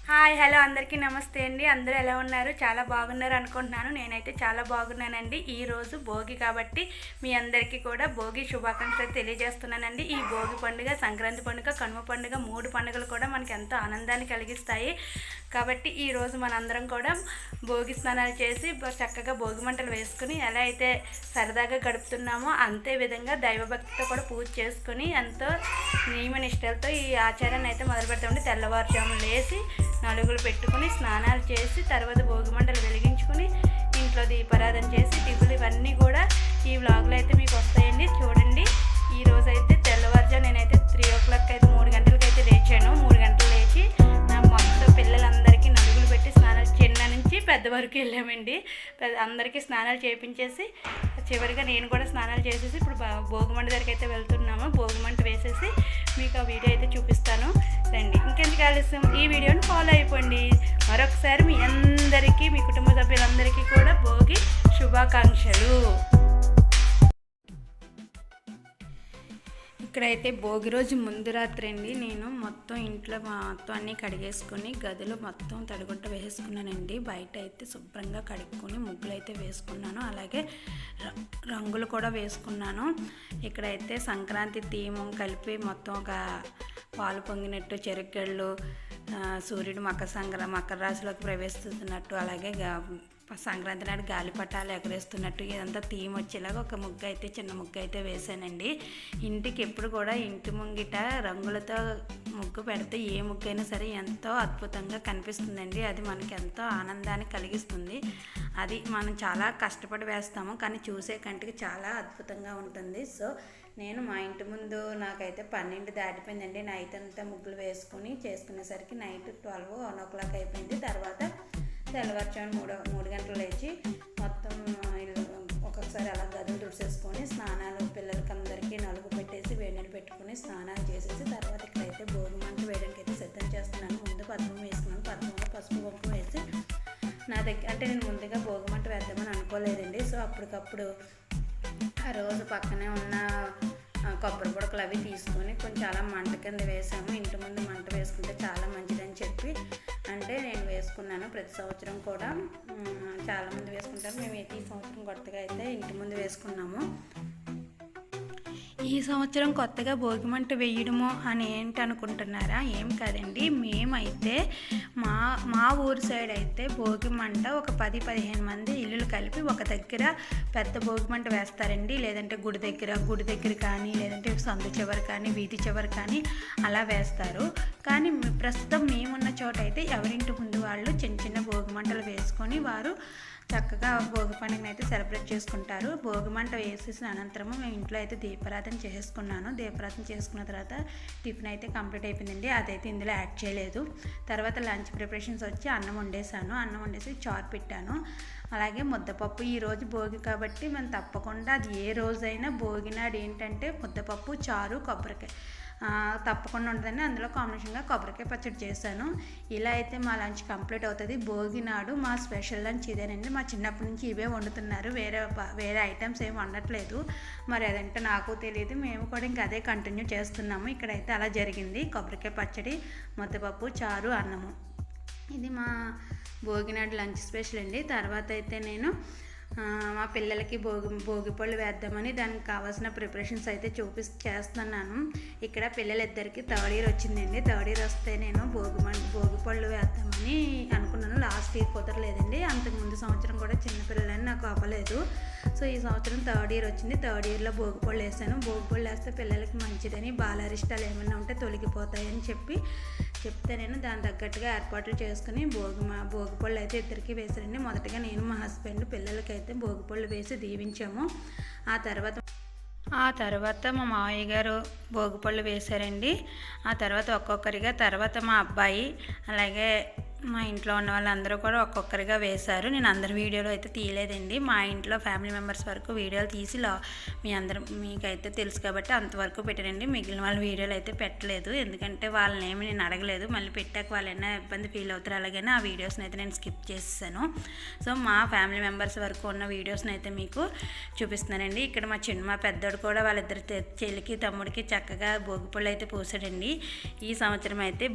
Hi hello అందరికీ నమస్తే అండి. అందరూ ఎలా ఉన్నారు? చాలా బాగున్నారు అనుకుంటున్నాను. నేనైతే చాలా బాగున్నానండి. ఈరోజు భోగి కాబట్టి మీ అందరికీ కూడా భోగి శుభాకాంక్షలు తెలియజేస్తున్నానండి. ఈ భోగి పండుగ, సంక్రాంతి పండుగ, కనుమ పండుగ 3 పండుగలు కూడా మనకి ఎంతో ఆనందాన్ని కలిగిస్తాయి. కాబట్టి ఈరోజు మనందరం కూడా భోగి స్నానాలు చేసి చక్కగా భోగి మంటలు వేసుకుని ఎలా అయితే సరదాగా గడుపుతున్నామో అంతే విధంగా దైవభక్తితో కూడా పూజ చేసుకుని ఎంతో నియమ నిష్టలతో ఈ ఆచారాన్ని అయితే మొదలు పెడతామండి. తెల్లవారుజామున లేచి నలుగులు పెట్టుకుని స్నానాలు చేసి తర్వాత భోగి మంటలు వెలిగించుకుని ఇంట్లో దీపారాధన చేసి టిఫులు ఇవన్నీ కూడా ఈ వ్లాగ్లో అయితే మీకు వస్తాయండి. చూడండి, ఈరోజు అయితే తెల్లవారుజాము నేనైతే 3 o'clock అయితే 3 గంటలకి అయితే లేచాను. 3 గంటలు లేచి నా మొత్తం పిల్లలందరికీ నలుగులు పెట్టి స్నానాలు చిన్న నుంచి పెద్ద వరకు వెళ్ళామండి. అందరికీ స్నానాలు చేయించేసి చివరిగా నేను కూడా స్నానాలు చేసేసి ఇప్పుడు భోగిమంట దగ్గరికి అయితే వెళ్తున్నాము. భోగిమంట వేసేసి మీకు ఆ వీడియో అయితే చూపిస్తాను. రండి, ఇంకెందుకు ఆలస్యం, ఈ వీడియోని ఫాలో అయిపోండి. మరొకసారి మీ అందరికీ, మీ కుటుంబ సభ్యులందరికీ కూడా భోగి శుభాకాంక్షలు. ఇక్కడైతే భోగి రోజు ముందు రాత్రి అండి నేను మొత్తం ఇంట్లో మొత్తం అన్నీ కడిగేసుకొని గదులు మొత్తం తడిగుంట వేసుకున్నానండి. బయట అయితే శుభ్రంగా కడుక్కొని ముగ్గులు అయితే వేసుకున్నాను. అలాగే రంగులు కూడా వేసుకున్నాను. ఇక్కడైతే సంక్రాంతి థీము కలిపి మొత్తం ఒక పాలు పొంగినట్టు, చెరుగళ్ళు, సూర్యుడు మకర రాశిలోకి ప్రవేశిస్తున్నట్టు, అలాగే సంక్రాంతి నాడు గాలిపటాలు ఎగరేస్తున్నట్టు ఇదంతా థీమ్ వచ్చేలాగా ఒక ముగ్గు అయితే, చిన్న ముగ్గు అయితే వేసానండి. ఇంటికి ఎప్పుడు కూడా ఇంటి ముంగిట రంగులతో ముగ్గు పెడితే ఏ ముగ్గు అయినా సరే ఎంతో అద్భుతంగా కనిపిస్తుందండి. అది మనకి ఎంతో ఆనందాన్ని కలిగిస్తుంది. అది మనం చాలా కష్టపడి వేస్తాము, కానీ చూసే కంటికి చాలా అద్భుతంగా ఉంటుంది. సో నేను మా ఇంటి ముందు నాకైతే 12 దాటిపోయిందండి. నైట్ అంతా ముగ్గులు వేసుకుని చేసుకునేసరికి నైట్ 12, 1 o'clock అయిపోయింది. తర్వాత తెల్లవారుజామున 3 గంటలు లేచి మొత్తం ఒక్కొక్కసారి అలా గదులు తుడిసేసుకొని స్నానాలు పిల్లలకి అందరికీ నలుగు పెట్టేసి వేడినీళ్ళు పెట్టుకుని స్నానాలు చేసేసి తర్వాత ఇక్కడైతే భోగి మంట వేయడానికి అయితే సిద్ధం చేస్తున్నాను. ముందు పద్మం వేసుకున్నాను. పద్మంలో పసుపు కుంకుమ వేసి నా దగ్గర అంటే నేను ముందుగా భోగి మంట వేద్దామని అనుకోలేదండి. సో అప్పటికప్పుడు ఆ రోజు పక్కనే ఉన్న కొబ్బరి పొడకలు అవి తీసుకొని కొంచెం అలా మంట కింద వేసాము. ఇంటి ముందు మంట వేసుకుంటే చాలా మంచిదని చెప్పి అంటే నేను వేసుకున్నాను. ప్రతి సంవత్సరం కూడా చాలామంది వేసుకుంటారు. మేము ఈ సంవత్సరం కొత్తగా అయితే ఇంటి ముందు వేసుకున్నాము. ఈ సంవత్సరం కొత్తగా భోగిమంట వేయడము అని ఏంటి అనుకుంటున్నారా? ఏం కాదండి, మేమైతే మా ఊరు సైడ్ అయితే భోగిమంట ఒక 10-15 మంది ఇల్లులు కలిపి ఒక దగ్గర పెద్ద భోగిమంట వేస్తారండి. లేదంటే గుడి దగ్గర కానీ, లేదంటే సందు చివరి కానీ, వీధి చివరి కానీ అలా వేస్తారు. కానీ ప్రస్తుతం మేమున్న చోట అయితే ఎవరింటి ముందు వాళ్ళు చిన్న చిన్న భోగిమంటలు వేసుకొని వారు చక్కగా భోగి పండుగను అయితే సెలబ్రేట్ చేసుకుంటారు. భోగిమంట వేసేసిన అనంతరము మేము ఇంట్లో అయితే దీపారాధన చేసుకున్నాను. దీపారాధన చేసుకున్న తర్వాత టిఫిన్ అయితే కంప్లీట్ అయిపోయిందండి. అదైతే ఇందులో యాడ్ చేయలేదు. తర్వాత లంచ్ ప్రిపరేషన్స్ వచ్చి అన్నం వండేసి చారు పెట్టాను. అలాగే ముద్దపప్పు. ఈరోజు భోగి కాబట్టి మనం తప్పకుండా అది ఏ రోజైనా భోగి నాడు ఏంటంటే ముద్దపప్పు, చారు, కొబ్బరికాయ తప్పకుండా ఉంటుందని అందులో కాంబినేషన్గా కొబ్బరికాయ పచ్చడి చేశాను. ఇలా అయితే మా లంచ్ కంప్లీట్ అవుతుంది. భోగి నాడు మా స్పెషల్ లంచ్ ఇదేనండి. మా చిన్నప్పటి నుంచి ఇవే వండుతున్నారు, వేరే ఐటమ్స్ ఏమి వండట్లేదు. మరి అదంటే నాకు తెలియదు, మేము కూడా ఇంకా అదే కంటిన్యూ చేస్తున్నాము. ఇక్కడైతే అలా జరిగింది. కొబ్బరికాయ పచ్చడి, ముద్దపప్పు, చారు, అన్నము. ఇది మా భోగినాడు లంచ్ స్పెషల్ అండి. తర్వాత అయితే నేను మా పిల్లలకి భోగి పళ్ళు వేద్దామని దానికి కావాల్సిన ప్రిపరేషన్స్ అయితే చేస్తున్నాను. ఇక్కడ పిల్లలిద్దరికి 3rd year వచ్చిందండి. 3rd year వస్తే నేను భోగి పళ్ళు వేద్దామని అనుకున్నాను. లాస్ట్ ఇయర్ కుదరలేదండి. అంతకుముందు సంవత్సరం కూడా చిన్నపిల్లలని నాకు అవ్వలేదు. సో ఈ సంవత్సరం 3rd year వచ్చింది. 3rd yearలో భోగి పళ్ళు వేసాను. భోగి పళ్ళు వేస్తే పిల్లలకి మంచిదని, బాలారిష్టాలు ఏమైనా ఉంటే తొలగిపోతాయని చెప్తే నేను దాని తగ్గట్టుగా ఏర్పాట్లు చేసుకుని భోగి పళ్ళు అయితే ఇద్దరికి వేసానండి. మొదటగా నేను మా హస్బెండ్ పిల్లలకైతే భోగి పళ్ళు వేసి దీవించాము. ఆ తర్వాత మా మావయ్య గారు భోగిపళ్ళు వేశారండి. ఆ తర్వాత ఒక్కొక్కరిగా, తర్వాత మా అబ్బాయి, అలాగే మా ఇంట్లో ఉన్న వాళ్ళందరూ కూడా ఒక్కొక్కరిగా వేశారు. నేను అందరి వీడియోలు అయితే తీయలేదండి. మా ఇంట్లో ఫ్యామిలీ మెంబర్స్ వరకు వీడియోలు తీసి మీకైతే తెలుసు కాబట్టి అంతవరకు పెట్టానండి. మిగిలిన వాళ్ళ వీడియోలు అయితే పెట్టలేదు, ఎందుకంటే వాళ్ళని ఏమి నేను అడగలేదు. మళ్ళీ పెట్టాక వాళ్ళైనా ఇబ్బంది ఫీల్ అవుతారు, అలాగైనా ఆ వీడియోస్ని అయితే నేను స్కిప్ చేసేసాను. సో మా ఫ్యామిలీ మెంబర్స్ వరకు ఉన్న వీడియోస్ని అయితే మీకు చూపిస్తున్నానండి. ఇక్కడ మా పెద్దోడు కూడా వాళ్ళిద్దరు చెల్లికి తమ్ముడికి చక్కగా భోగిపళ్ళు అయితే పూసాడండి. ఈ సంవత్సరం అయితే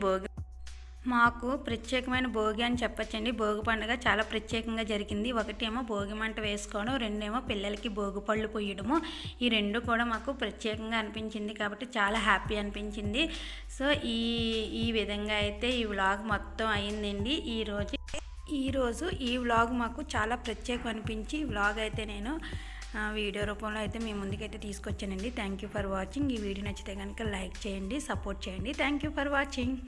మాకు ప్రత్యేకమైన భోగి అని చెప్పొచ్చండి. భోగి పండుగ చాలా ప్రత్యేకంగా జరిగింది. ఒకటేమో భోగి మంట వేసుకోవడం, రెండేమో పిల్లలకి భోగి పళ్ళు పొయ్యడము. ఈ రెండు కూడా మాకు ప్రత్యేకంగా అనిపించింది కాబట్టి చాలా హ్యాపీ అనిపించింది. సో ఈ విధంగా అయితే ఈ వ్లాగ్ మొత్తం అయిందండి. ఈరోజు ఈ వ్లాగ్ మాకు చాలా ప్రత్యేకం అనిపించి ఈ వ్లాగ్ అయితే నేను వీడియో రూపంలో అయితే మీ ముందుకైతే తీసుకొచ్చానండి. Thank you for watching. ఈ వీడియో నచ్చితే కనుక లైక్ చేయండి, సపోర్ట్ చేయండి. Thank you for watching.